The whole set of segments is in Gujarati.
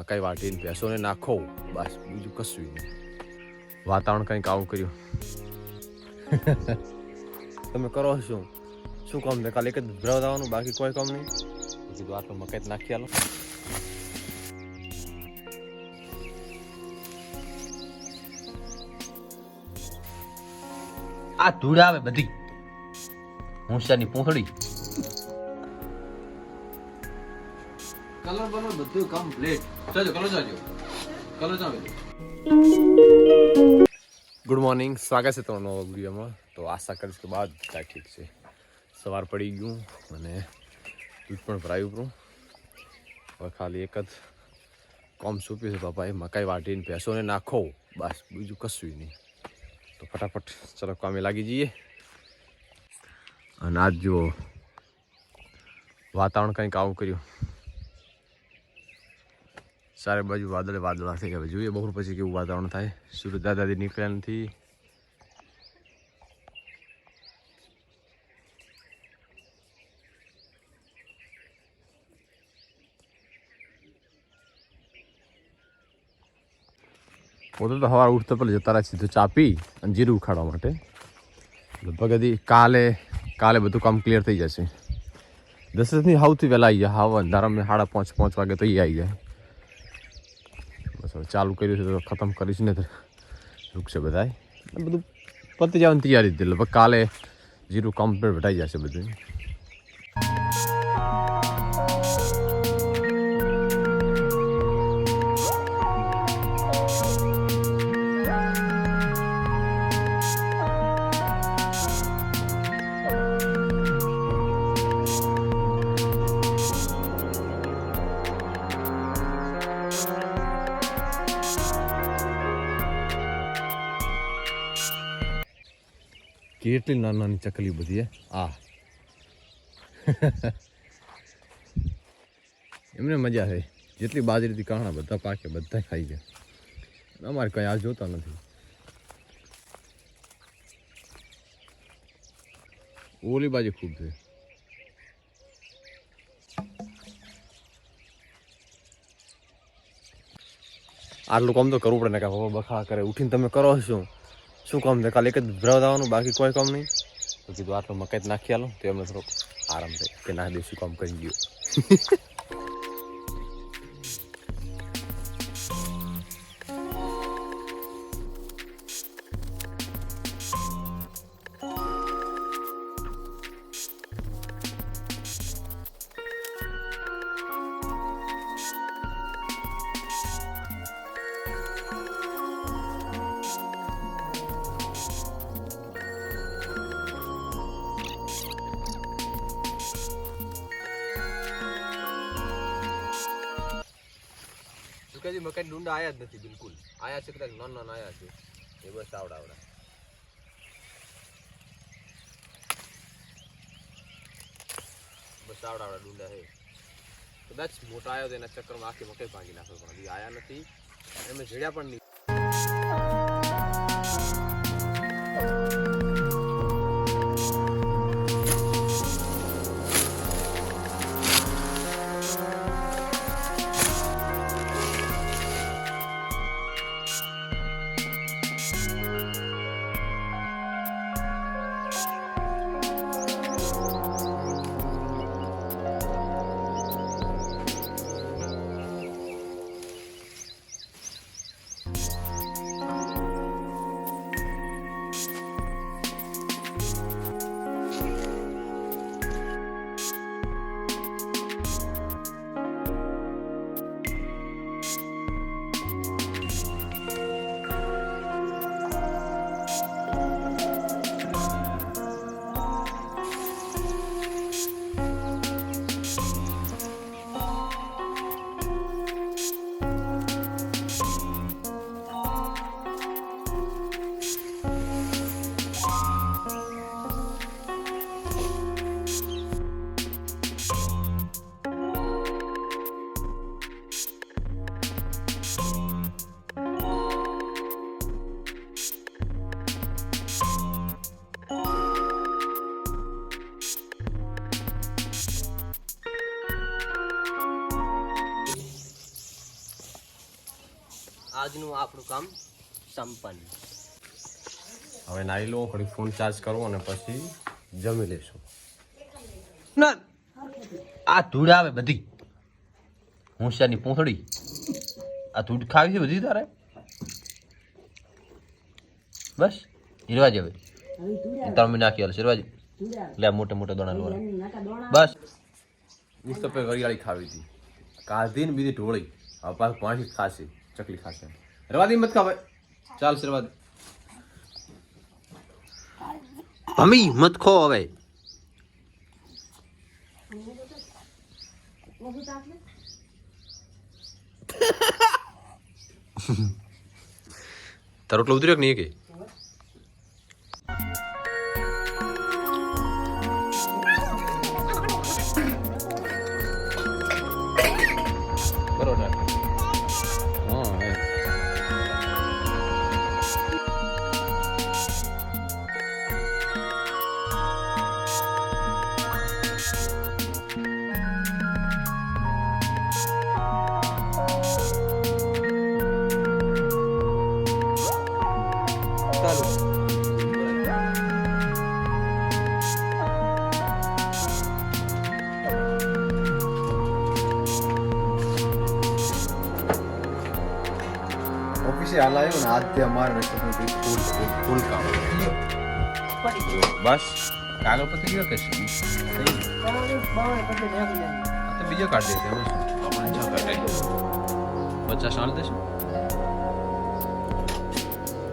મકાઈ વાટીને ભેંસોને નાખો, બસ બીજું કશું નહીં. વાતાવરણ કંઈક આવું કર્યું. તમે કરો શું કામ ને? કાલે એક જ ભરાવ દેવાનું, બાકી કોઈ કામ નહીં. કીધું આટલું મકાઈ નાખી આલો. આ ધૂળ આવે બધી હોંશાની પૂંછડી. કલર બધું કમ્પ્લીટ. ચાલો કલર જાજો. ગુડ મોર્નિંગ, સ્વાગત છે તમારું નવા વિડીયોમાં. તો આશા કરીશ કે બાદ બધા ઠીક છે. સવાર પડી ગયું અને દૂધ પણ ભરાયું હતું. હવે ખાલી એક જ કોમ સૂપ્યું છે પપ્પાએ, મકાઈ વાટીને ભેંસોને નાખો, બસ બીજું કશું નહીં. તો ફટાફટ ચલો કામે લાગી જઈએ. અને આજ જુઓ વાતાવરણ કંઈક આવું કર્યું. ચારે બાજુ વાદળા થઈ ગયા. જોઈએ બપોર પછી કેવું વાતાવરણ થાય. સૂરજ દાદાજી નીકળ્યા નથી. પોતે તો સવારે ઉઠતા પહેલાં જતા રહ્યા સીધું ચા પી અને જીરું ઉખાડવા માટે. લગભગ હજી કાલે બધું કામ ક્લિયર થઈ જશે. 10 સૌથી વહેલા આવી જાય. હા અંધારામાં 4:30 વાગે તો એ આવી જાય. બસ હવે ચાલુ કર્યું છે તો ખતમ કરીશ ને તો રૂકશે બધા. બધું પતી જવાની તૈયારી હતી. લગભગ કાલે જીરું કમ્પ્લીટ વટાઈ જશે બધું. કેટલી નાની ચકલી બધી હે. એમને મજા છે. જેટલી બાજરીથી કાણા બધા પાકે, બધા ખાઈ જાય. અમારે કઈ આ જોતા નથી. ઓલી બાજુ ખૂબ છે. આટલું કામ તો કરવું પડે ને. કે પપ્પા બખા કરે ઉઠીને તમે કરો શું કામ છે? કાલે એક જ ભરાવ દેવાનું, બાકી કોઈ કામ નહીં. તો કીધું આટલું મકાઈ નાખી આલો તો એમને થોડોક આરામ થાય કે ના દેશી કામ કરી ગયું. મકાઈ ડુંડા આયા જ નથી. બિલકુલ આયા છે, કદાચ નાના આયા છે. એ બસ આવડા ડુંડા છે. કદાચ મોટા આવ્યો તો એના ચક્કરમાં આખી મકાઈ ભાંગી નાખો, પણ હજી આયા નથી. એમને જેડ્યા પણ નહીં. આજનું આપણું કામ સંપન્ન. હવે નાઈ લો, ઘડી ફોન ચાર્જ કરો અને પછી જમી લેશું. ના આ ધૂળ આવે બધી. હોશિયારની પૂંછડી. આ ધૂળ ખાવી છે બધી તારે? બસ હિરવાજ હવે 3 મિનિટ નાખી હાલ હિરવાજ. લે મોટા મોટા દોણા લો બસ. ઉસ્તપે વરિયાળી ખાવી હતી, કાઢીને બીજી ઢોળી. હવે પાછું પાણી ખાશે, ચકલી ખાશે. રવાદી મત ખાવે, ચાલ રવાદી. મમ્મી મત ખો હવે. તારો એટલો ઉતર્યો કે નહીં કે? બરોબર. હા ઓફિસે હાલ આવ્યો ને આજ અમારે ફૂલ કામ. બસ કાગળ પતી ગયો કે તો બીજો કાઢી દે. એમાં શું આપણે 6 કાઢી 50 સાલ દેશું.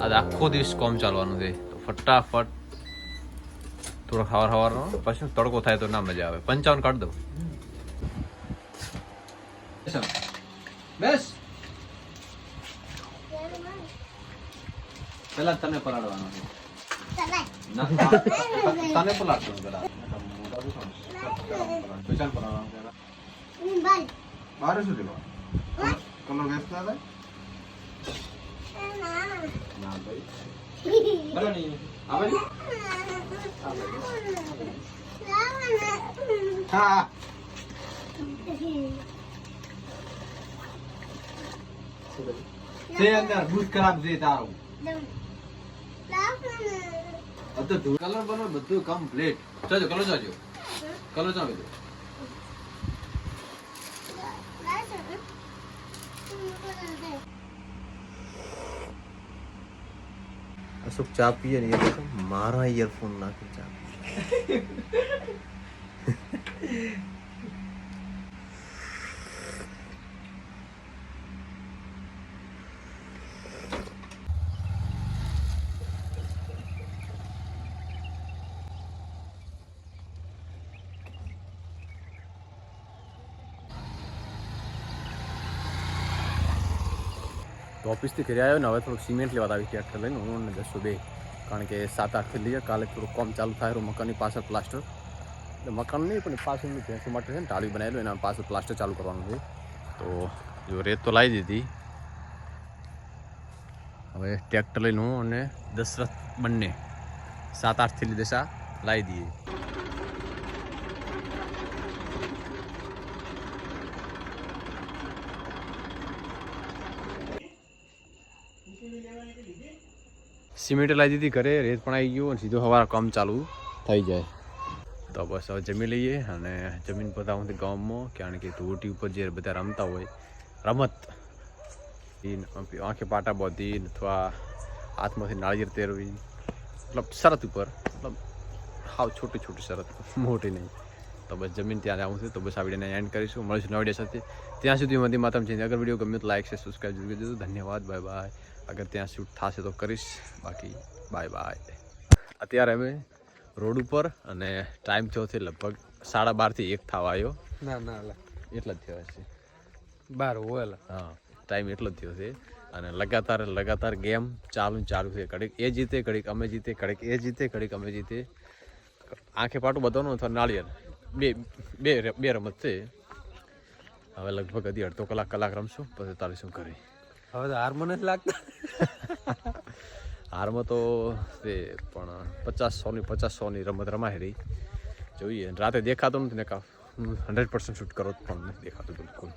આજ આખો દિવસ કોમ ચાલવાનું છે તો ફટાફટ થોડો ખાવાનો પછી તડકો થાય તો ના મજા આવે. 55 કાઢ દઉં. બેસ પેલા તને પલાળવાનો છે. તને પલાળતો પેલા બારે શું દેવા કલર વેચતા હતા ના ભાઈ બરાબર નહીં આવે હા તે અંદર દૂધ ખરાબ છે તારું. તો કલર બનો બધું કમ્પ્લીટ. ચાલો કલર જાજો, કલર જાવ દો. અશોક ચા પીએ ને મારા ઇયરફોન નાખી ચા. તો ઓફિસથી ઘરે આવ્યો ને હવે થોડુંક સિમેન્ટ લેવા આવી ટ્રેક્ટર લઈને હું ને 10-2 કારણ કે 7-8 લઈએ. કાલે થોડું કામ ચાલુ થાય મકાનની પાછળ પ્લાસ્ટર એટલે મકાન નહીં પણ પાછળનું ભેંસો માટે છે ને ટાળી બનાવેલું એના પાછળ પ્લાસ્ટર ચાલુ કરવાનું છે. તો જો રેત તો લાવી દીધી. હવે ટ્રેક્ટર લઈને હું અને દશરથ બંને 7-8 થેલી દશા લાવી દઈએ. સિમેન્ટ લાવી દીધી ઘરે, રેત પણ આવી ગયું અને સીધો સવારે કામ ચાલુ થઈ જાય. તો બસ હવે જમી લઈએ અને જમીન બતાવું ગામમાં કારણ કે ધોટી ઉપર જે બધા રમતા હોય રમત આંખે પાટા બાંધી અથવા હાથમાંથી નાળિયેર તેરવી મતલબ શરત ઉપર મતલબ હાવ છોટી છોટી શરત મોટી નહીં. તો બસ જમીન ત્યાં આવું છે. તો બસ આ વિડીયોને એન્ડ કરીશું. મળીશું નવા વિડીયો સાથે. ત્યાં સુધી વંદે માતરમ છે. અગર વિડીયો ગમ્યો તો લાઈક છે સબસ્ક્રાઈબ જરૂર કરી દેજો. ધન્યવાદ. Bye bye. અગર ત્યાં શૂટ થશે તો કરીશ, બાકી બાય બાય. અત્યારે અમે રોડ ઉપર અને ટાઈમ થયો છે લગભગ 12:30 થી 1 થવા આવ્યો. ના એટલા જ થયા છે 12 હોય. હા ટાઈમ એટલો જ થયો છે અને લગાતાર ગેમ ચાલુ છે. ઘડીક એ જીતે, ઘડીક અમે જીતે, ઘડીક એ જીતે, ઘડીક અમે જીતે. આંખે પાટું બધાનું અથવા નાળિયેર બે રમત છે. હવે લગભગ હજી અડધો કલાક રમશું પછી તારે શું કરી. હવે તો હાર મને જ લાગતા. હારમાં તો તે પણ 50-100ની રમત રમાઈ રહી. જોઈએ રાતે દેખાતો નથી ને 100% શૂટ કરો પણ નથી દેખાતું બિલકુલ.